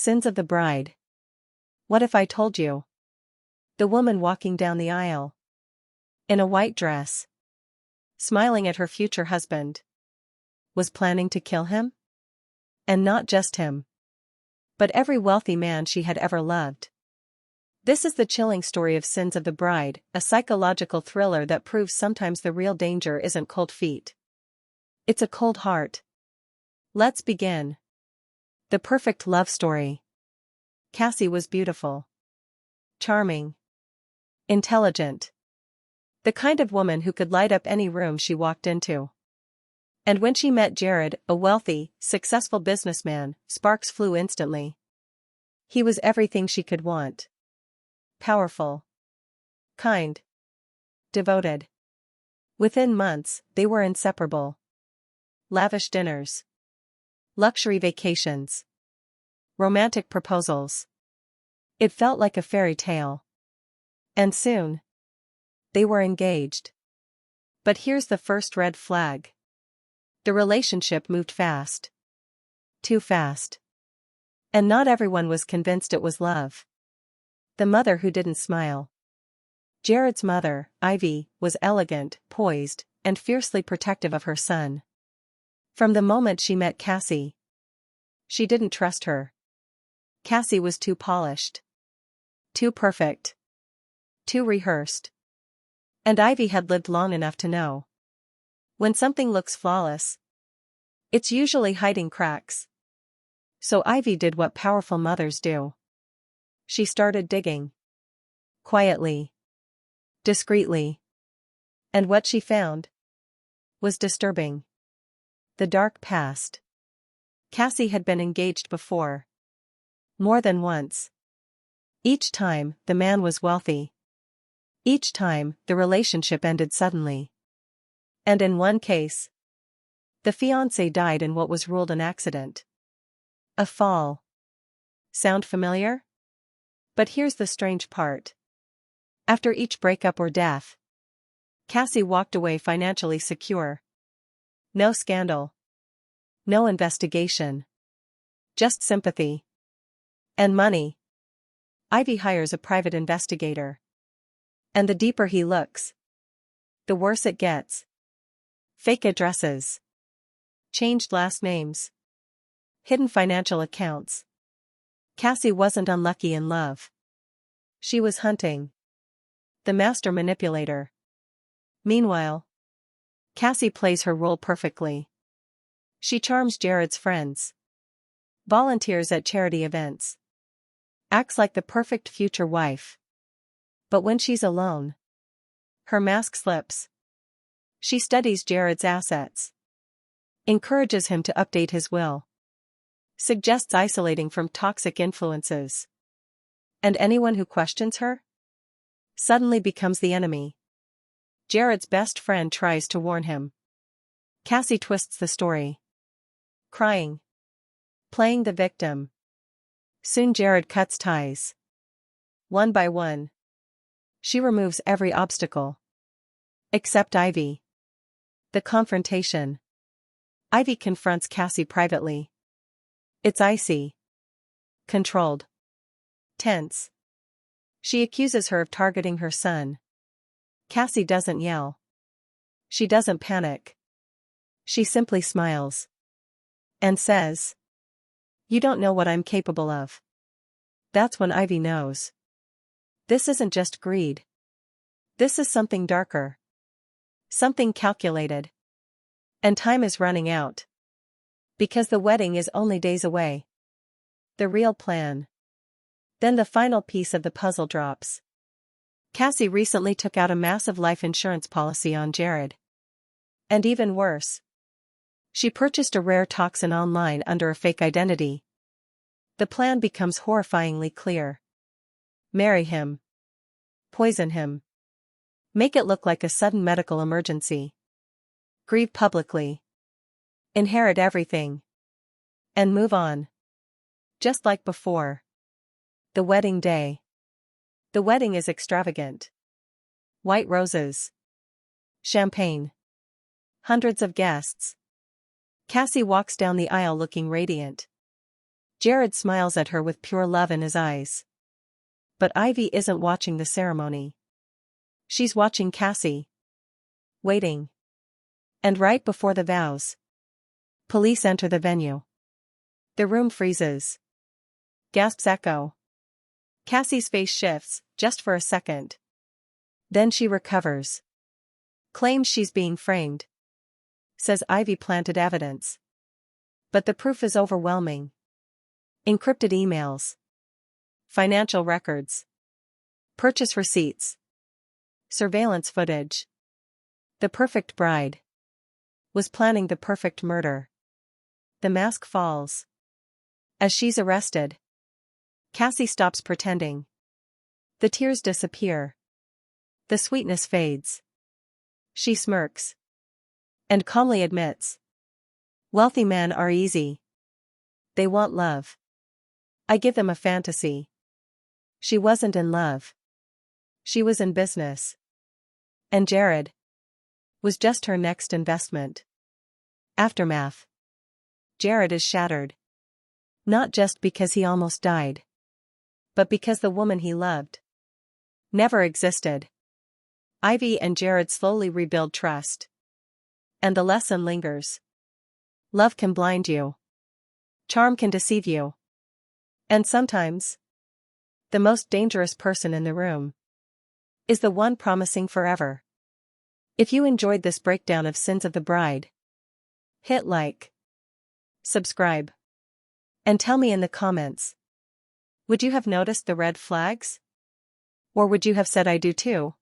Sins of the bride. What if I told you? The woman walking down the aisle, in a white dress, smiling at her future husband, was planning to kill him? And not just him, but every wealthy man she had ever loved. This is the chilling story of Sins of the Bride, a psychological thriller that proves sometimes the real danger isn't cold feet. It's a cold heart. Let's begin. The perfect love story. Cassie was beautiful, charming, intelligent. The kind of woman who could light up any room she walked into. And when she met Jared, a wealthy, successful businessman, sparks flew instantly. He was everything she could want. Powerful, kind, devoted. Within months, they were inseparable. Lavish dinners, luxury vacations, romantic proposals. It felt like a fairy tale. And soon, they were engaged. But here's the first red flag. The relationship moved fast. Too fast. And not everyone was convinced it was love. The mother who didn't smile. Jared's mother, Ivy, was elegant, poised, and fiercely protective of her son. From the moment she met Cassie, she didn't trust her. Cassie was too polished, too perfect, too rehearsed. And Ivy had lived long enough to know. When something looks flawless, it's usually hiding cracks. So Ivy did what powerful mothers do. She started digging. Quietly. Discreetly. And what she found was disturbing. The dark past. Cassie had been engaged before. More than once. Each time, the man was wealthy. Each time, the relationship ended suddenly. And in one case, the fiancé died in what was ruled an accident. A fall. Sound familiar? But here's the strange part. After each breakup or death, Cassie walked away financially secure. No scandal. No investigation. Just sympathy. And money. Ivy hires a private investigator. And the deeper he looks, the worse it gets. Fake addresses. Changed last names. Hidden financial accounts. Cassie wasn't unlucky in love. She was hunting the master manipulator. Meanwhile, Cassie plays her role perfectly. She charms Jared's friends, volunteers at charity events, acts like the perfect future wife. But when she's alone, her mask slips. She studies Jared's assets, encourages him to update his will, suggests isolating from toxic influences. And anyone who questions her suddenly becomes the enemy. Jared's best friend tries to warn him. Cassie twists the story. Crying. Playing the victim. Soon Jared cuts ties. One by one. She removes every obstacle. Except Ivy. The confrontation. Ivy confronts Cassie privately. It's icy. Controlled. Tense. She accuses her of targeting her son. Cassie doesn't yell. She doesn't panic. She simply smiles. And says, "You don't know what I'm capable of." That's when Ivy knows. This isn't just greed. This is something darker. Something calculated. And time is running out. Because the wedding is only days away. The real plan. Then the final piece of the puzzle drops. Cassie recently took out a massive life insurance policy on Jared. And even worse, she purchased a rare toxin online under a fake identity. The plan becomes horrifyingly clear. Marry him. Poison him. Make it look like a sudden medical emergency. Grieve publicly. Inherit everything. And move on. Just like before. The wedding day. The wedding is extravagant. White roses. Champagne. Hundreds of guests. Cassie walks down the aisle looking radiant. Jared smiles at her with pure love in his eyes. But Ivy isn't watching the ceremony. She's watching Cassie. Waiting. And right before the vows, police enter the venue. The room freezes. Gasps echo. Cassie's face shifts, just for a second. Then she recovers. Claims she's being framed. Says Ivy planted evidence. But the proof is overwhelming. Encrypted emails. Financial records. Purchase receipts. Surveillance footage. The perfect bride was planning the perfect murder. The mask falls. As she's arrested, Cassie stops pretending. The tears disappear. The sweetness fades. She smirks. And calmly admits. Wealthy men are easy. They want love. I give them a fantasy. She wasn't in love. She was in business. And Jared was just her next investment. Aftermath. Jared is shattered. Not just because he almost died, but because the woman he loved never existed. Ivy and Jared slowly rebuild trust. And the lesson lingers. Love can blind you. Charm can deceive you. And sometimes, the most dangerous person in the room is the one promising forever. If you enjoyed this breakdown of Sins of the Bride, hit like, subscribe, and tell me in the comments. Would you have noticed the red flags? Or would you have said I do too?